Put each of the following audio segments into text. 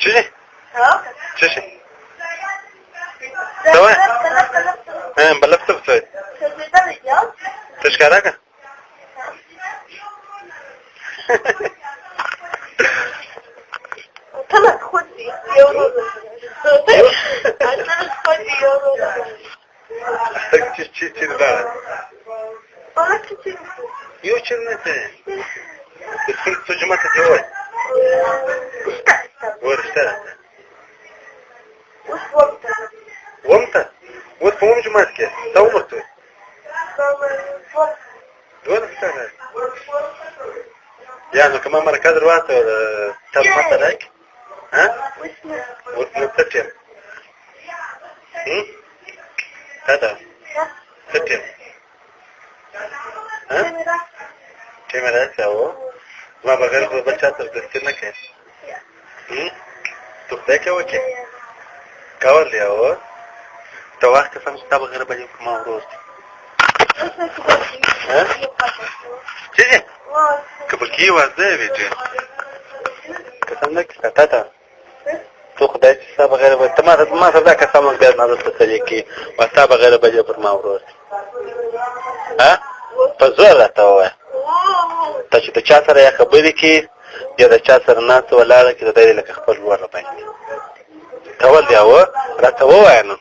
څه شي څه شي څه وایې بلب څه څه ته ښکاره که ثلاث خدي يورو ثلاث خدي يورو چی داره یو چیز نته څه جمعه ته دی وای ورشته ومته اوس په کوم جمعه کې تا ومرته ورشته يعني كمان مركز الوقت تم مثلك ها وتنتجم هذا تتم ها كاميرات اهو ما بغير بچا تر دستنه کې تخدای کوي کې کول دی اهو ته وخت سم ستاب غیر بجې کوم ورځ ها چی کبکی وازه ویجه قسم نه کتا تا تو خدای چې سبا غیر به تمام ما سره دا قسم بیا نه راځي کې واسطه بغیر بجې پر ما ورځ ها په زور راته وای ته چې د چا سره خبرې کې یا د چا سره نه څه ولاړه کې د دې لکه خپل ور باندې کول دی او راته وای نو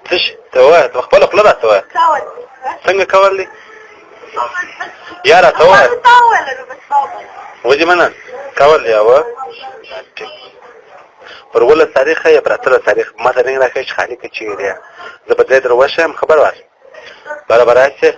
څه ته وای ته خپل خپل راته وای څنګه کول دي یاره ته وای وځي منه کول دی او پر ول تاریخ یې پرتل تاریخ ما ته نه راکې خالي کې چی دی زه به دې دروښم خبر وای برابر راځي